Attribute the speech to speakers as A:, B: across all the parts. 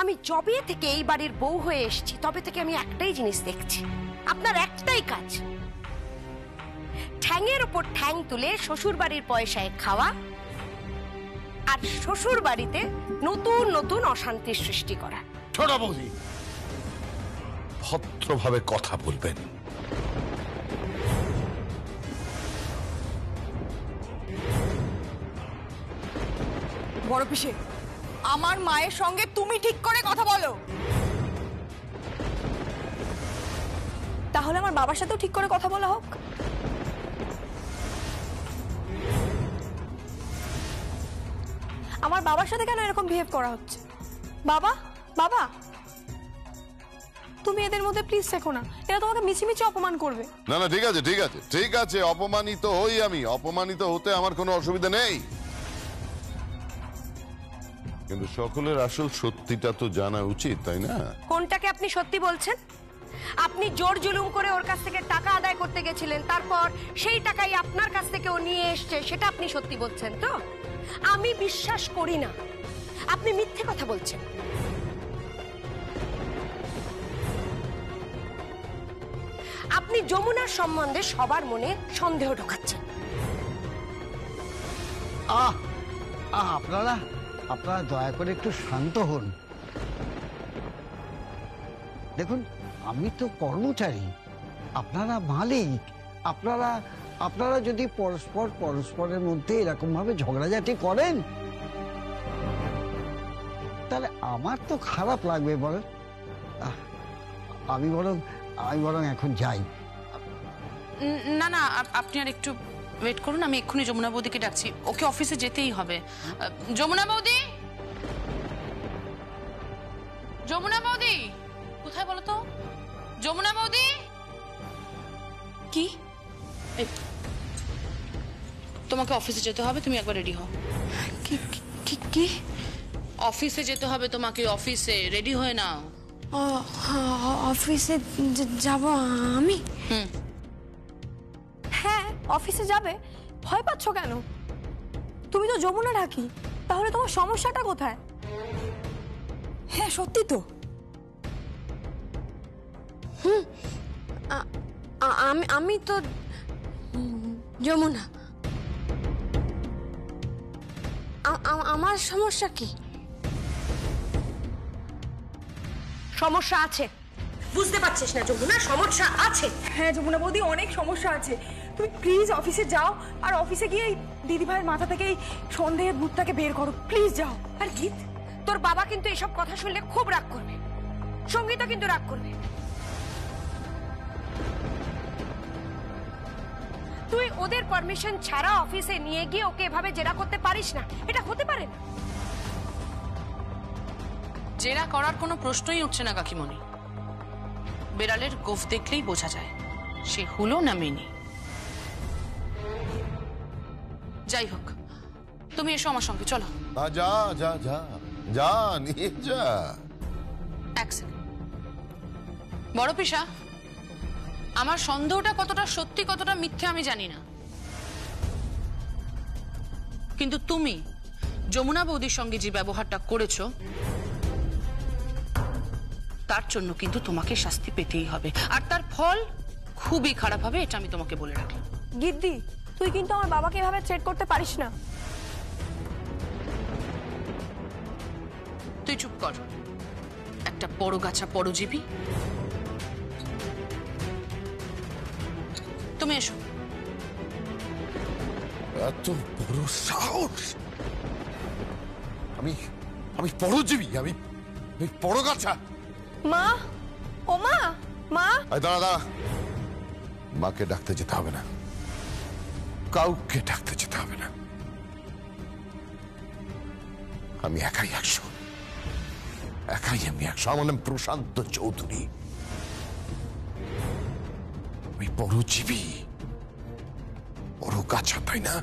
A: আমি যবে থেকে এই বাড়ির বউ হয়ে এসেছি তবে থেকে আমি একটাই জিনিস দেখছি, আপনার একটাই কাজ, ঠ্যাঙের উপর ঠ্যাং তুলে শ্বশুর বাড়ির পয়সায় খাওয়া আর শ্বশুর বাড়িতে নতুন নতুন অশান্তির সৃষ্টি করা।
B: ছোট বৌদি, ভদ্রভাবে কথা বলবেন।
C: বড় পিসে, আমার মায়ের সঙ্গে তুমি ঠিক করে কথা বলো। তাহলে আমার বাবার সাথেও ঠিক করে কথা বলা হোক। আমার বাবার সাথে কেন এরকম বিহেভ করা হচ্ছে? বাবা, বাবা, তুমি এদের মধ্যে প্লিজ শেখো না, এরা তোমাকে মিছিমিছি অপমান করবে।
B: না না, ঠিক আছে ঠিক আছে ঠিক আছে, অপমানিত হই আমি, অপমানিত হতে আমার কোনো অসুবিধা নেই, কিন্তু সকলের আসল সত্যিটা তো জানা উচিত, তাই না?
A: কোনটাকে আপনি সত্যি বলছেন? আপনি জোর জুলুম করে ওর কাছ থেকে টাকা আদায় করতে গেছিলেন, তারপর সেই টাকাই আপনার কাছ থেকে ও নিয়ে এসছে, সেটা আপনি সত্যি বলছেন তো? আমি বিশ্বাস করি না, আপনি মিথ্যে কথা বলছেন। আপনি যমুনার সম্বন্ধে সবার মনে সন্দেহ ঢোকাচ্ছেন।
D: আপনারা আপনারা দয়া করে একটু শান্ত হন। দেখুন, আমি তো কর্মচারী, আপনারা মালিক। আপনারা আপনারা যদি পরস্পরের মধ্যে এরকম ভাবে ঝগড়াঝাটি করেন তাহলে আমার তো খারাপ লাগবে। বলেন, আমি বরং এখন যাই।
E: না না, আপনি আর একটু ওয়েট করুন, আমি এক্ষুনি যমুনা বৌদিকে ডাকছি, ওকে অফিসে যেতেই হবে। যমুনা বৌদি, যমুনা বৌদি কোথায় বলো তো? যমুনা বৌদি, কি তোমাকে অফিসে যেতে হবে, তুমি একবার রেডি হও। কি অফিসে যেতে হবে তোমাকে, অফিসে রেডি হয়ে নাও।
C: অফিসে যাব আমি? হ্যাঁ, অফিসে যাবে। ভয় পাচ্ছ কেন? তুমি তো যমুনা ঢাকি, তাহলে তোমার সমস্যাটা কোথায়? হ্যাঁ সত্যি তো।
A: আমি তো যমুনা। আমার সমস্যা কি? সমস্যা আছে, বুঝতে পারছিস না যমুনা? সমস্যা আছে।
C: হ্যাঁ যমুনা বৌদি, অনেক সমস্যা আছে। তুমি প্লিজ অফিসে যাও, আর অফিসে গিয়ে দিদি ভাইয়ের মাথা থেকে এই সন্দেহের ভূতটাকে বের করো, প্লিজ যাও।
A: আর গীত, তোর বাবা কিন্তু এসব কথা শুনলে খুব রাগ করবে, সঙ্গীতা কিন্তু রাগ করবে। তুই ওদের পারমিশন ছাড়া অফিসে নিয়ে গিয়ে ওকে এভাবে জেরা করতে পারিস না, এটা হতে পারে না।
E: জেরা করার কোনো প্রশ্নই উঠছে না কাকিমণি, বেড়ালের গোফ দেখলেই বোঝা যায় সে হলো না মেনে। যাই হোক, তুমি এসো আমার সঙ্গে, চলো।
B: যা যা যা যা, নিয়ে যা।
E: এক সেকেন্ড, বড় পিসা, আমার সন্দেহটা কতটা সত্যি কতটা মিথ্যে আমি জানি না, কিন্তু তুমি যমুনা বৌদির সঙ্গে যে ব্যবহারটা করেছো তার জন্য কিন্তু তোমাকে শাস্তি পেতেই হবে, আর তার ফল খুবই খারাপ হবে, এটা আমি তোমাকে বলে রাখলাম।
C: গিদ্দি, তুই কিন্তু আমার বাবাকে এভাবে থ্রেট করতে পারিস না।
E: তুই চুপ কর, একটা পরগাছা পরজীবী। তুমি এসো।
B: এত বড় সাহস! আমি পরজীবী, আমি পরগাছা।
C: মা, ও মা, মা।
B: দাঁড়া, মাকে ডাকতে যেতে হবে না, কাউকে ডাকতে যেতে হবে না, আমি একাই 100, আমি 100। আমার নাম প্রশান্ত চৌধুরী, আমি পরজীবী, পরগাছা, তাই না?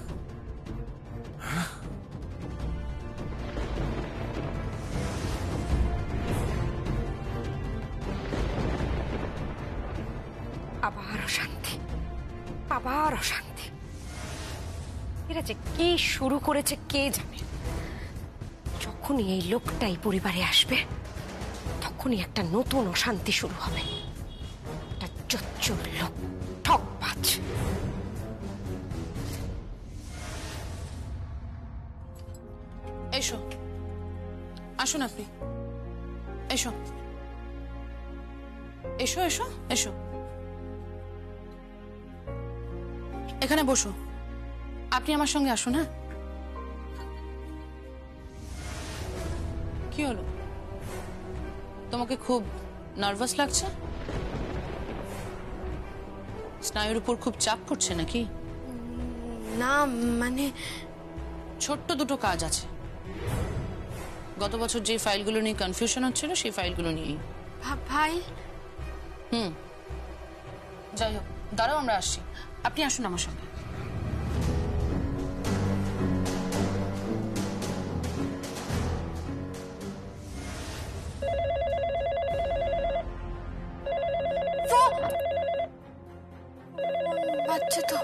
A: আবার অশান্তি, আবার অশান্তি। এরা যে কি শুরু করেছে কে জানে। যখনই এই লোকটাই পরিবারে আসবে তখনই একটা নতুন অশান্তি শুরু হবে। একটা চচ্চর লোক, ঠকবাজ।
E: এসো, আসুন আপনি, এসো এসো এসো এসো, এখানে বসো। আপনি আমার সঙ্গে আসুন। হ্যাঁ, কি হলো, তোমাকে খুব নার্ভাস লাগছে? স্নায়ুর উপর খুব চাপ পড়ছে নাকি?
C: না মানে
E: ছোট্ট দুটো কাজ আছে। গত বছর যে ফাইলগুলো নিয়ে কনফিউশন হচ্ছিল সেই ফাইলগুলো নিয়েই।
C: ভাই
E: যাই হোক, দাঁড়াও, আমরা আসছি। আপনি আসুন আমার সঙ্গে।
C: বাচ্চা তো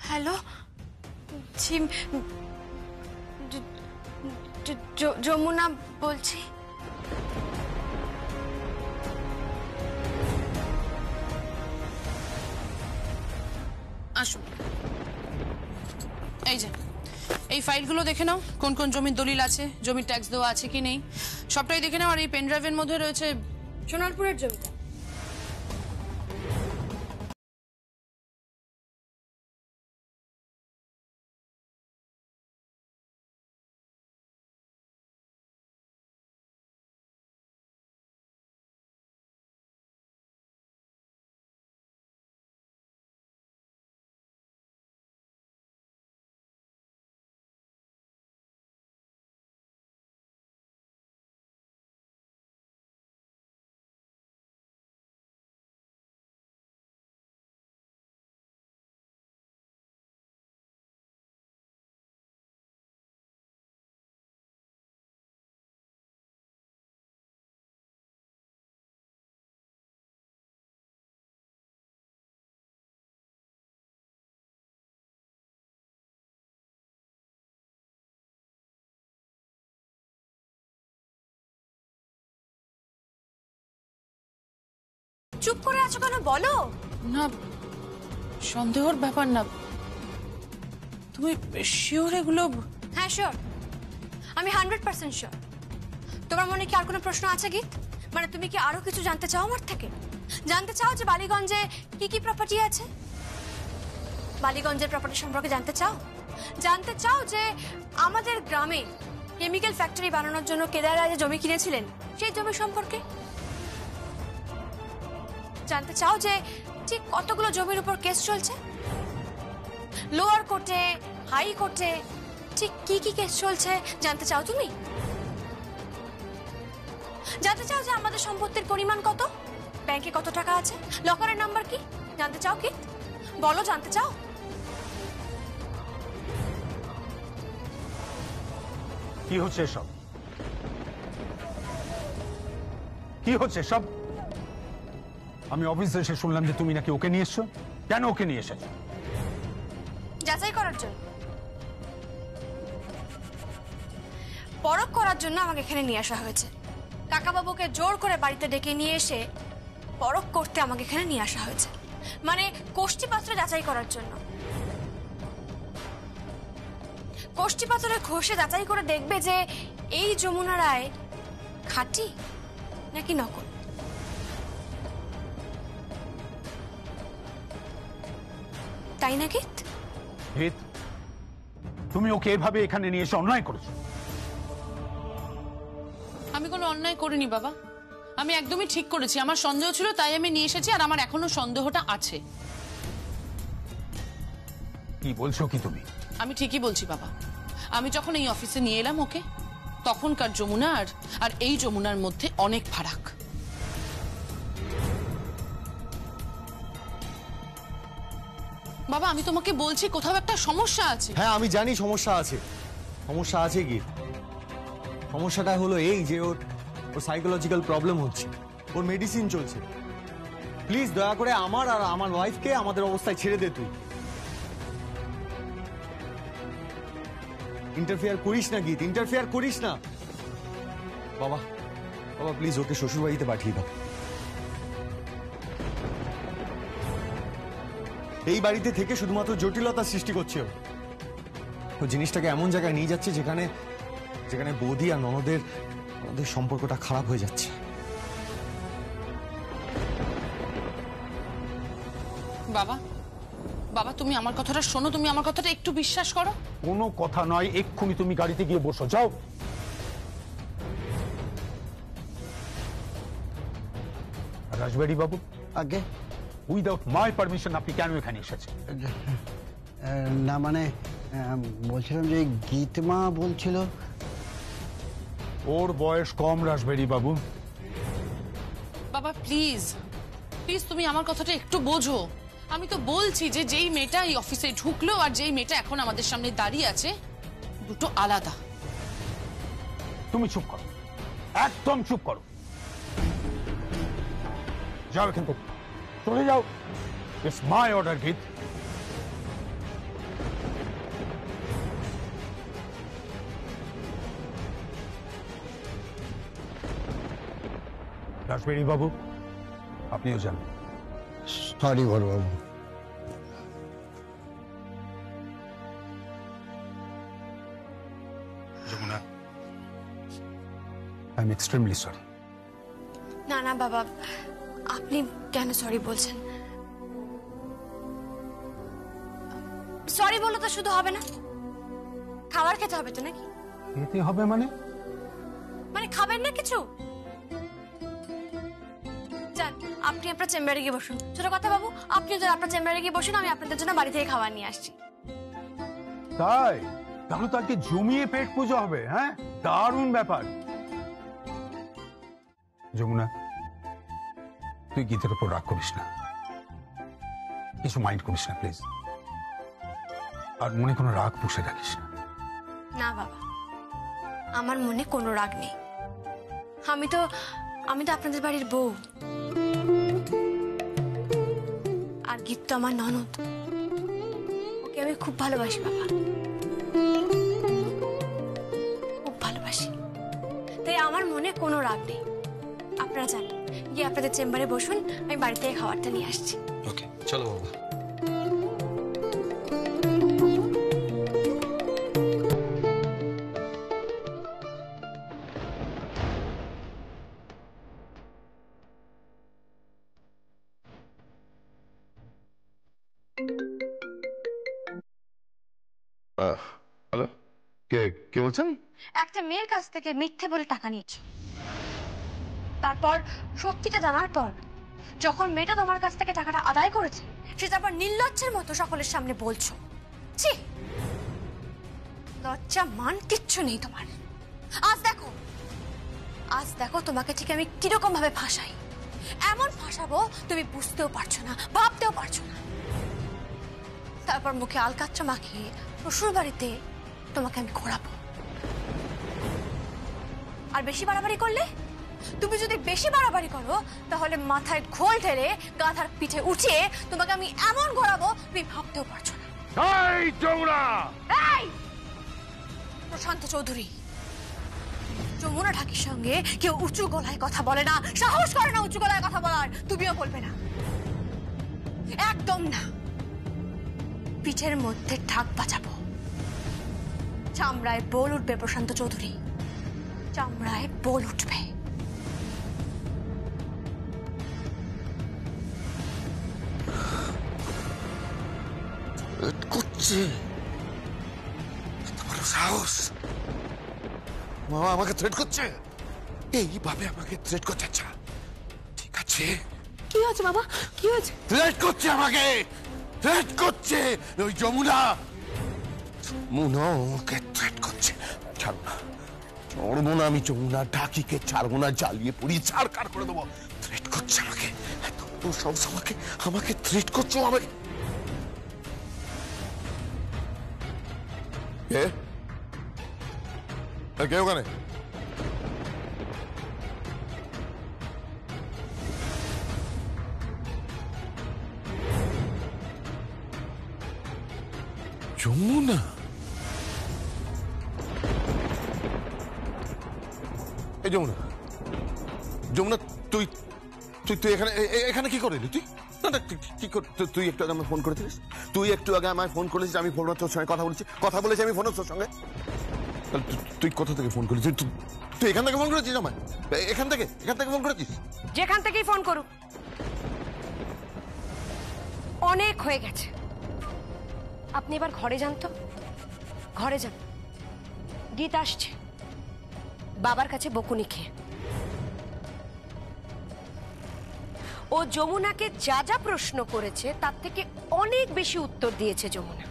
C: হ্যালো জি, যমুনা বলছি।
E: আসুন, এই যে এই ফাইলগুলো দেখে নাও। কোন কোন জমির দলিল আছে, জমির ট্যাক্স দেওয়া আছে কি নেই, সবটাই দেখে নাও। আর এই পেন ড্রাইভের মধ্যে রয়েছে সোনারপুরের জমিটা।
C: চুপ করে আছো কেন বলো?
E: না, সন্দেহর ব্যাপার না। তুমি শিওর এগুলো?
C: হ্যাঁ শিওর, আমি 100% শিওর। তোমার মনে কি আর কোনো প্রশ্ন আছে গীত? মানে তুমি কি আরো কিছু জানতে চাও আমার থেকে? জানতে চাও যে বালিগঞ্জে কি কি প্রপার্টি আছে? বালিগঞ্জের প্রপার্টি সম্পর্কে জানতে চাও? জানতে চাও যে আমাদের গ্রামে কেমিক্যাল ফ্যাক্টরি বানানোর জন্য কেদার রায় জমি কিনেছিলেন সেই জমি সম্পর্কে? জানতে চাও যে ঠিক কতগুলো জমির উপর কেস চলছে? লোয়ার কোর্টে, হাই কোর্টে ঠিক কি কি কেস চলছে জানতে চাও তুমি? জানতে চাও যে আমাদের সম্পত্তির পরিমাণ কত, ব্যাংকে কত টাকা আছে, লকারের নাম্বার কি জানতে চাও? কি বলো, জানতে চাও?
F: কি হচ্ছে সব? কি হচ্ছে সব? আমি অফিসে এসে শুনলাম যে তুমি নাকি ওকে নিয়ে এসছো। কেন ওকে নিয়ে এসেছো?
C: যাচাই করার জন্য, পরখ করার জন্য আমাকে এখানে নিয়ে আসা হয়েছে। কাকাবাবুকে জোর করে বাড়িতে ডেকে নিয়ে এসে পরখ করতে আমাকে এখানে নিয়ে আসা হয়েছে, মানে কোষ্ঠীপাত্র যাচাই করার জন্য। কোষ্ঠীপাত্রে ঘষে যাচাই করে দেখবে যে এই যমুনা রায় খাঁটি নাকি নকল। তাই না গীত?
F: হিত, তুমি ওকে এভাবে এখানে নিয়ে এসে অন্যায় করেছো।
E: আমি কোনো অন্যায় করিনি বাবা, আমি একদমই ঠিক করেছি। আমার সন্দেহ ছিল তাই আমি নিয়ে এসেছি, আর আমার এখনো সন্দেহটা আছে।
F: কি বলছো কি তুমি?
E: আমি ঠিকই বলছি বাবা। আমি যখন এই অফিসে নিয়ে এলাম ওকে, তখনকার যমুনা আর এই যমুনার মধ্যে অনেক ফারাক। বাবা, আমি তোমাকে বলছি কোথাও একটা সমস্যা আছে।
G: হ্যাঁ আমি জানি সমস্যা আছে, সমস্যা আছে কি? সমস্যাটা হলো এই যে ওর সাইকোলজিক্যাল প্রবলেম হচ্ছে, ওর মেডিসিন চলছে। প্লিজ দয়া করে আমার আর আমার ওয়াইফকে আমাদের অবস্থায় ছেড়ে দে তুই। ইন্টারফেয়ার করিস না গীত, ইন্টারফেয়ার করিস না। বাবা বাবা প্লিজ ওকে শ্বশুর বাড়িতে পাঠিয়ে দাও। এই বাড়িতে থেকে শুধুমাত্র জটিলতা সৃষ্টি করছে ও। ও জিনিসটাকে এমন জায়গায় নিয়ে যাচ্ছে যেখানে যেখানে বৌদি আর ননদের সম্পর্কটা খারাপ হয়ে যাচ্ছে।
E: বাবা বাবা তুমি আমার কথাটা শোনো, তুমি আমার কথাটা একটু বিশ্বাস করো।
F: কোনো কথা নয়, এক্ষুনি তুমি গাড়িতে গিয়ে বসো, যাও। রাজবাড়ি বাবু,
D: আগে
F: উইদাউট মাই পারমিশন আপনি কেন এখানে এসেছেন?
D: না মানে বলছিলাম যে গীতমা বলছিল।
F: ওর বয়স কম রাজবাড়ি বাবু।
E: বাবা প্লিজ প্লিজ তুমি আমার কথাটা একটু বোঝো। আমি তো বলছি যে যেই মেয়েটা এই অফিসে ঢুকলো আর যেই মেয়েটা এখন আমাদের সামনে দাঁড়িয়ে আছে দুটো আলাদা।
F: তুমি চুপ করো, একদম চুপ করো। যাও এখান থেকে, চলে যাও। ইটস মাই অর্ডার গীত। রাজবাড়ি বাবু আপনিও যান।
D: সরি বড়বাবু।
F: Jamuna, I am extremely sorry.
C: না না বাবা, আপনি কেন সরি বলছেন? সরি বলে তো শুধু হবে না, খাবার খেতে হবে তো নাকি?
F: খেতে হবে মানে?
C: মানে খাবেন না কিছু? যান আপনি আপনার চেম্বারে গিয়ে বসুন। ছোট কথা বাবু, আপনি যদি আপনার চেম্বারে গিয়ে বসুন, আমি আপনাদের জন্য বাড়ি থেকে খাবার নিয়ে আসছি।
F: তাই? তাহলে তো আজকে জমিয়ে পেট পুজো হবে। হ্যাঁ, দারুণ ব্যাপার। যমুনা, তুই গীতের উপর রাগ করিস না, কিছু মাইন্ড করিস না প্লিজ। আর মনে কোনো রাগ পুষে রাখিস না।
C: না বাবা, আমার মনে কোনো রাগ নেই। আমি তো আপনাদের বাড়ির বউ, আর গীত তো আমার ননদ। ওকে আমি খুব ভালোবাসি বাবা, খুব ভালোবাসি। তাই আমার মনে কোনো রাগ নেই। আপনারা যান, গিয়ে আপনাদের চেম্বারে বসুন, আমি বাড়ি থেকে খাবারটা নিয়ে আসছি।
G: ওকে চলো বাবা।
B: হ্যালো, কে কে বলছেন?
C: একটা মেয়ের কাছ থেকে মিথ্যে বলে টাকা নিয়েছো, তারপর সত্যিটা জানার পর যখন মেয়েটা তোমার কাছ থেকে টাকাটা আদায় করেছে, সে তারপর নির্লজ্জের মতো সকলের সামনে বলছো। ছি, লজ্জা মান কিচ্ছু নেই তোমার। আজ দেখো তোমাকে ঠিক আমি কিরকম ভাবে ফাঁসাই। এমন ফাঁসাবো তুমি বুঝতেও পারছো না, ভাবতেও পারছো না। তারপর মুখে আলকাচ্চা মাখিয়ে শ্বশুর বাড়িতে তোমাকে আমি ঘোরাবো। আর বেশি বাড়াবাড়ি করলে, তুমি যদি বেশি বাড়াবাড়ি করো, তাহলে মাথায় ঘোল ঢেলে গাধার পিঠে উঠিয়ে তোমাকে আমি এমন ঘোরাবো তুমি ভাবতেও পারছো না।
F: এই যমুনা!
C: এই প্রশান্ত চৌধুরী, যমুনা ঠাকির সঙ্গে কেউ উঁচু গলায় কথা বলে না, সাহস করে না উঁচু গলায় কথা বলার। তুমিও বলবে না, একদম না। পিঠের মধ্যে ঢাক বাজাবো, চামড়ায় বোল উঠবে প্রশান্ত চৌধুরী, চামড়ায় বোল উঠবে।
B: করছে তোমার সাহস? মামা আমাকে থ্রেট করছে, এইভাবে আমাকে থ্রেট করছে। আচ্ছা ঠিক আছে,
A: কি হয়েছে বাবা, কি হয়েছে?
B: থ্রেট করছে আমাকে, থ্রেট করছে। ওই যমুনা আমাকে থ্রেট করছে। ছাড়বো না, ছাড়বো না আমি যমুনা ঢাকিকে, ছাড়বো না, জ্বালিয়ে পুড়িয়ে ছাড়কার করে দেবো। থ্রেট করছে আমাকে, এত সব আমাকে থ্রেট করছো। আমাকে কে ওখানে? যমুনা, এই যমুনা, যমুনা, তুই তুই তুই এখানে এখানে কি করলি তুই? না না, কি তুই একটু আগে আমায় ফোন করেছিলিস? তুই একটু আগে আমায় ফোন করেছিস, আমি ফোন তোর সঙ্গে কথা বলেছি আমি ফোনে তোর সঙ্গে। তুই কোথা থেকে ফোন করেছিস? তুই এখান থেকে ফোন করেছিস আমায়? এখান থেকে ফোন করেছিস?
A: যেখান থেকেই ফোন করুক, অনেক হয়ে গেছে। আপনি এবার ঘরে যান তো, ঘরে যান। গীত আসছে বাবার কাছে বকুনি খেয়ে। ও যমুনাকে যা যা প্রশ্ন করেছে তার থেকে অনেক বেশি উত্তর দিয়েছে যমুনা।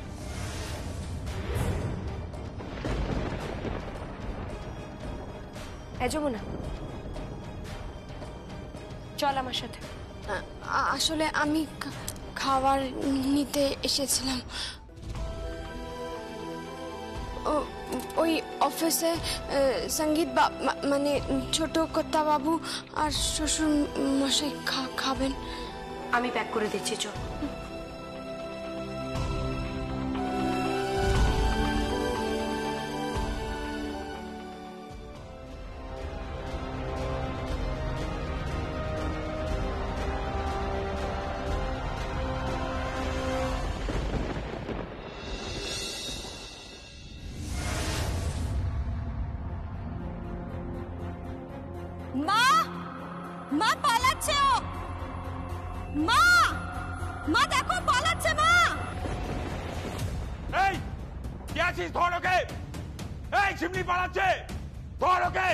A: যমুনা, চল আমার সাথে।
C: আসলে আমি খাবার নিতে এসেছিলাম। ওই অফিসে সঙ্গীত মানে ছোট কর্তা বাবু আর শ্বশুর মশাই খাবেন।
A: আমি প্যাক করে দিচ্ছি, চল।
C: মা, মা পালাচ্ছে ও। মা, মা দেখো পালাচ্ছে মা।
H: এই কে আছিস? ধর ওকে। এই চিমনি পালাচ্ছে, ধর ওকে।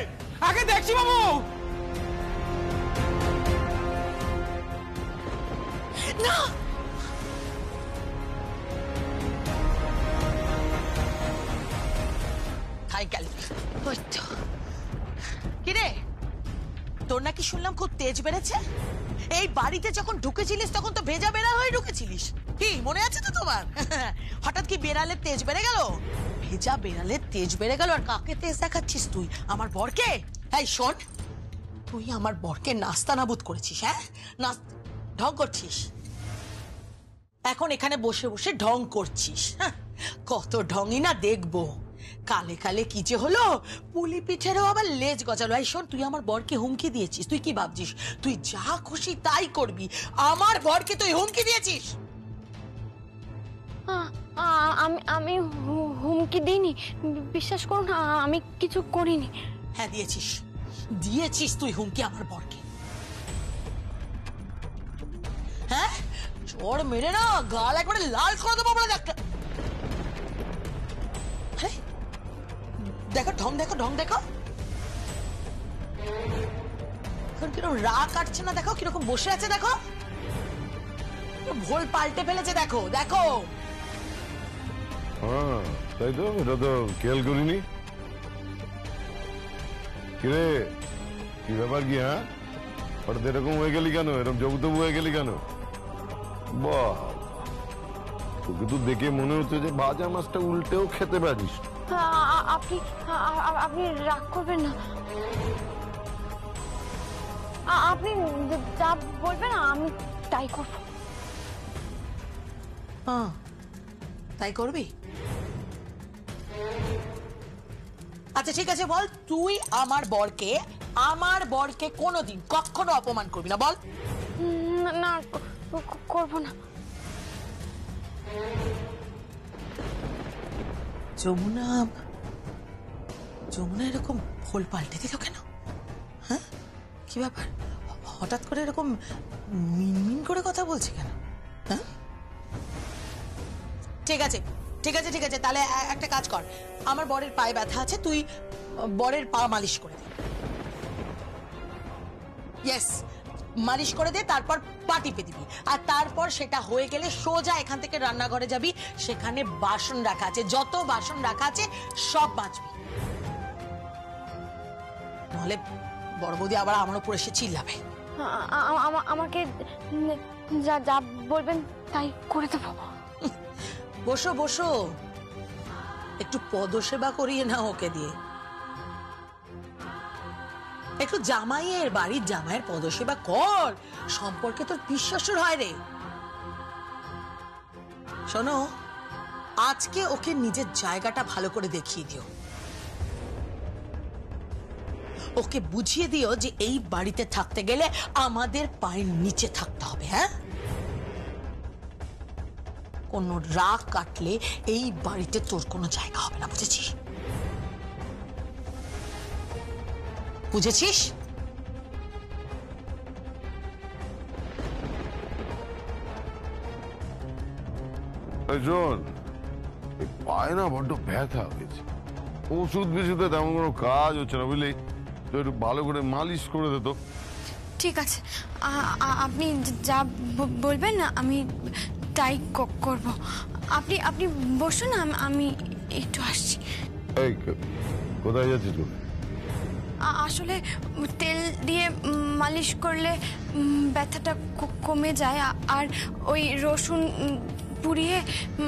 H: আগে দেখছি বাবু।
C: না,
I: হাই গেল। কিরে, তোর নাকি শুনলাম খুব তেজ বেড়েছে? এই বাড়িতে যখন ঢুকেছিলিস তখন তো ভেজা বেড়াল হয়ে ঢুকেছিলিস, কি মনে আছে তো তোমার? হঠাৎ কি বেড়ালের তেজ বেড়ে গেল? ভেজা বেড়ালের তেজ বেড়ে গেল আর কাকে তেজ দেখাচ্ছিস তুই? আমার বরকে? এই শোন, তুই আমার বরকে নাস্তানাবুদ করেছিস। হ্যাঁ, ঢং করছিস। এখন এখানে বসে বসে ঢং করছিস। কত ঢংই না দেখবো। কালে কালে কি যে হলো, পুলি পিঠেরও আবার লেজ গজালো। এই শোন, তুই আমার বরকে হুমকি দিয়েছিস। তুই কি ভাবছিস তুই যা খুশি তাই করবি? আমার বরকে তুই হুমকি দিয়েছিস?
C: আমি হুমকি দিইনি, বিশ্বাস করুন, আমি কিছু করিনি।
I: হ্যাঁ দিয়েছিস তুই হুমকি আমার বরকে। হ্যাঁ, চোর মেরে না গাল একবারে লাল করে দেবো বলে। দেখো ঢং, ঢং দেখো কিরকম রাগ কাটছে না, দেখো কিরকম বসে আছে, দেখো ভোল পাল্টে ফেলেছে। দেখো দেখো।
J: হ্যাঁ তাই তো, এটা তো খেয়াল করিনি। কিরে, কি ব্যাপার কি? হ্যাঁ, হঠাৎ এরকম হয়ে গেলি কেন? এরকম জবুতবু হয়ে গেলি কেন? বাহ, তোকে তো দেখে মনে হচ্ছে যে ভাজা মাছটা উল্টেও খেতে পারিস।
C: আপনি রাগ করবেন না। আপনি যা বলবেন আমি তাই করব।
I: হ্যাঁ, তাই করবি? আচ্ছা ঠিক আছে, বল তুই আমার বরকে কোনোদিন কখনো অপমান করবি না, বল।
C: না, করব না।
I: যমুনা এরকম ভোল পাল্টে দিল কেন? হ্যাঁ, কি ব্যাপার? হঠাৎ করে এরকম মিনমিন করে কথা বলছে কেন? হ্যাঁ, ঠিক আছে, তাহলে একটা কাজ কর, আমার বরের পায়ে ব্যথা আছে, তুই বরের পা মালিশ করে দে। ইয়েস, মালিশ করে দে, তারপর পা টিপে দিবি। আর তারপর সেটা হয়ে গেলে সোজা এখান থেকে রান্নাঘরে যাবি, সেখানে বাসন রাখা আছে, যত বাসন রাখা আছে সব মাজবি। নাহলে বড় বৌদি আবার আমার উপর এসে চিল্লাবে।
C: আমাকে যা বলবেন তাই করে দেবো।
I: বসো, একটু পদসেবা করিয়ে না ওকে দিয়ে। একটু বাড়ির জামাইয়ের পদসেবা কর, সম্পর্কে তোর বিশ্বাসের হয় রে। শোনো, আজকে ওকে নিজের জায়গাটা ভালো করে দেখিয়ে দিও, ওকে বুঝিয়ে দিও যে এই বাড়িতে থাকতে গেলে আমাদের পায়ের নিচে থাকতে হবে। হ্যাঁ, কোনো রাগ কাটলে এই বাড়িতে তোর কোনো জায়গা হবে না, বুঝেছিস? বুঝেছিস?
J: এই শোন, এই পায়ে না বড্ড ব্যথা হয়েছে, ওষুধ বেশিতে তেমন কোনো কাজ হচ্ছে না, বুঝলি? তো একটু ভালো করে মালিশ করে দে তো।
C: ঠিক আছে, আপনি যা বলবেন না আমি তাই করব। আপনি আপনি বসুন, আমি একটু আসছি।
J: এই কোথায় যাচ্ছিস তুই?
C: আসলে তেল দিয়ে মালিশ করলে ব্যথাটা কমে যায়, আর ওই রসুন পুড়িয়ে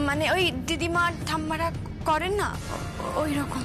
C: মানে ওই দিদিমা ঠাম্মারা করেন না, ওই রকম।